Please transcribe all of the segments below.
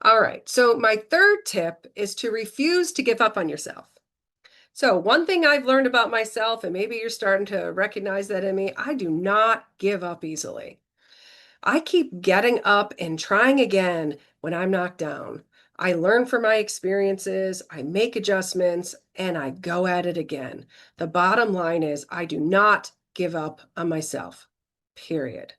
All right. So my third tip is to refuse to give up on yourself. So one thing I've learned about myself, and maybe you're starting to recognize that in me, I do not give up easily. I keep getting up and trying again when I'm knocked down. I learn from my experiences, I make adjustments, and I go at it again. The bottom line is I do not give up on myself, period.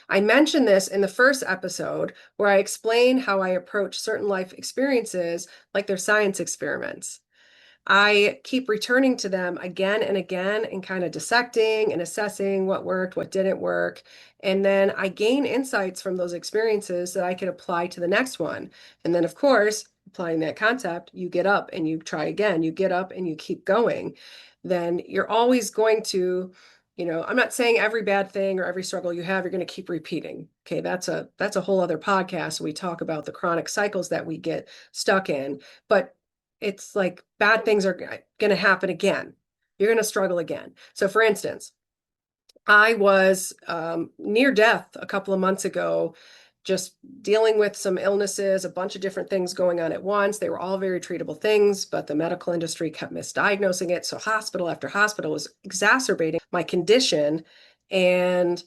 I mentioned this in the first episode where I explain how I approach certain life experiences like they're science experiments. I keep returning to them again and again and kind of dissecting and assessing what worked, what didn't work. And then I gain insights from those experiences that I can apply to the next one. And then, of course, applying that concept, you get up and you try again, you get up and you keep going. Then you're always going to, I'm not saying every bad thing or every struggle you have, you're going to keep repeating. Okay, that's a whole other podcast. We talk about the chronic cycles that we get stuck in. But it's like bad things are going to happen again. You're going to struggle again. So, for instance, I was near death a couple of months ago, just dealing with some illnesses, a bunch of different things going on at once. They were all very treatable things, but the medical industry kept misdiagnosing it. So, hospital after hospital was exacerbating my condition. And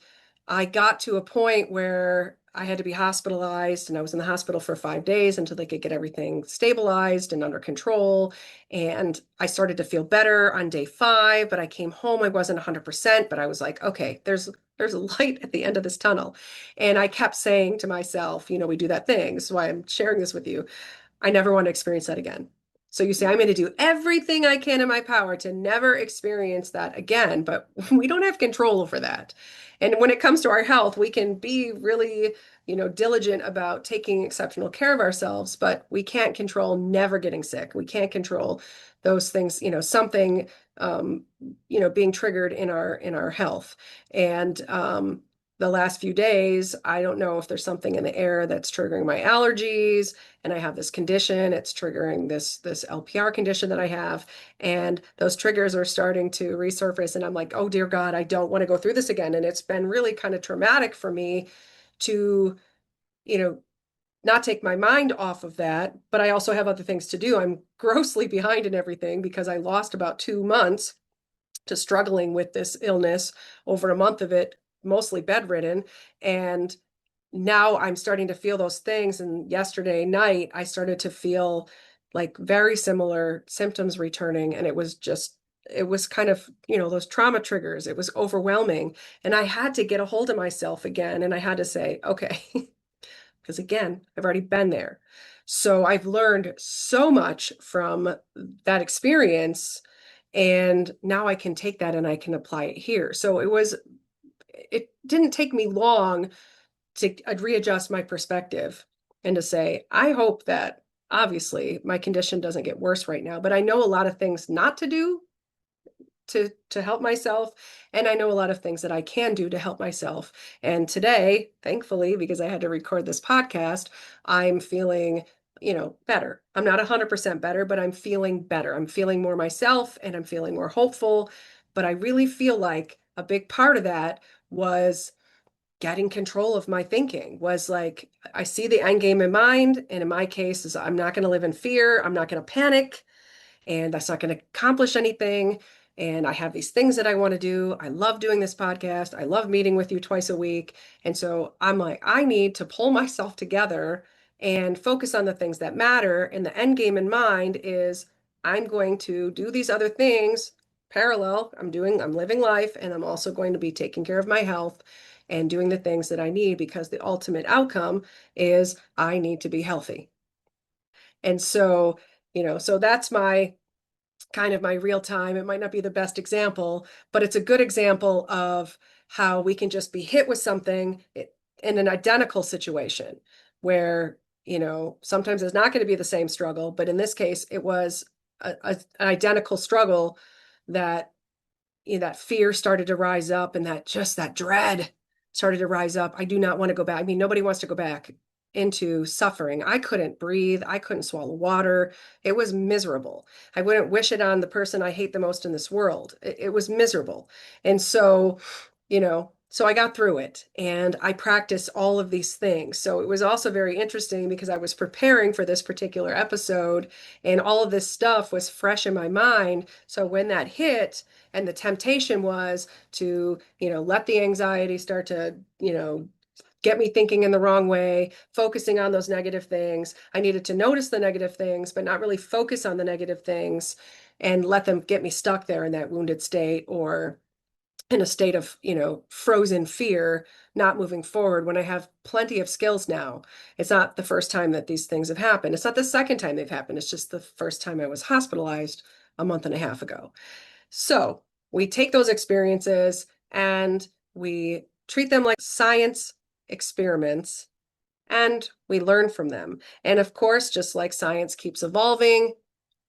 I got to a point where I had to be hospitalized, and I was in the hospital for 5 days until they could get everything stabilized and under control. And I started to feel better on day 5, but I came home. I wasn't 100%, but I was like, okay, there's a light at the end of this tunnel. And I kept saying to myself, we do that thing. This is why I'm sharing this with you. I never want to experience that again. So you say, I'm going to do everything I can in my power to never experience that again, but we don't have control over that. And when it comes to our health, we can be really, diligent about taking exceptional care of ourselves, but we can't control never getting sick. We can't control those things, something, being triggered in our health. And the last few days, I don't know if there's something in the air that's triggering my allergies, and I have this condition. It's triggering this LPR condition that I have, and those triggers are starting to resurface. And I'm like, oh dear God, I don't want to go through this again. And it's been really kind of traumatic for me to, you know, not take my mind off of that, but I also have other things to do. I'm grossly behind in everything because I lost about 2 months to struggling with this illness, over a month of it, mostly bedridden. And now I'm starting to feel those things. And yesterday night, I started to feel like very similar symptoms returning. And it was kind of, those trauma triggers. It was overwhelming. And I had to get a hold of myself again. And I had to say, okay, because again, I've already been there. So I've learned so much from that experience. And now I can take that and I can apply it here. So it didn't take me long to readjust my perspective and to say, I hope that obviously my condition doesn't get worse right now, but I know a lot of things not to do to help myself. And I know a lot of things that I can do to help myself. And today, thankfully, because I had to record this podcast, I'm feeling, better. I'm not 100% better, but I'm feeling better. I'm feeling more myself and I'm feeling more hopeful. But I really feel like a big part of that was getting control of my thinking. Was like, I see the end game in mind. And in my case is I'm not going to live in fear. I'm not going to panic, and that's not going to accomplish anything. And I have these things that I want to do. I love doing this podcast. I love meeting with you twice a week. And so I'm like, I need to pull myself together and focus on the things that matter. And the end game in mind is I'm going to do these other things parallel. I'm living life, and I'm also going to be taking care of my health and doing the things that I need, because the ultimate outcome is I need to be healthy. And so, so that's my kind of my real time. It might not be the best example, but it's a good example of how we can just be hit with something in an identical situation where, sometimes it's not going to be the same struggle, but in this case, it was an identical struggle that, that fear started to rise up, and that dread started to rise up. I do not want to go back. I mean, nobody wants to go back into suffering. I couldn't breathe. I couldn't swallow water. It was miserable. I wouldn't wish it on the person I hate the most in this world. It was miserable. And so, So I got through it and I practiced all of these things. So it was also very interesting because I was preparing for this particular episode and all of this stuff was fresh in my mind. So when that hit and the temptation was to, let the anxiety start to, get me thinking in the wrong way, focusing on those negative things. I needed to notice the negative things, but not really focus on the negative things and let them get me stuck there in that wounded state or in a state of, frozen fear, not moving forward when I have plenty of skills now. It's not the first time that these things have happened. It's not the second time they've happened. It's just the first time I was hospitalized a month and a half ago. So we take those experiences and we treat them like science experiments and we learn from them. And of course, just like science keeps evolving,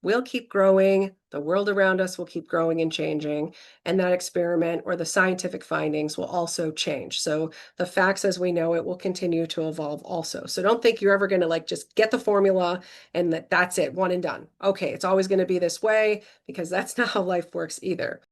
we'll keep growing, the world around us will keep growing and changing, and that experiment or the scientific findings will also change. So the facts as we know it will continue to evolve also. So don't think you're ever going to like just get the formula and that's it, one and done. Okay, it's always going to be this way because that's not how life works either.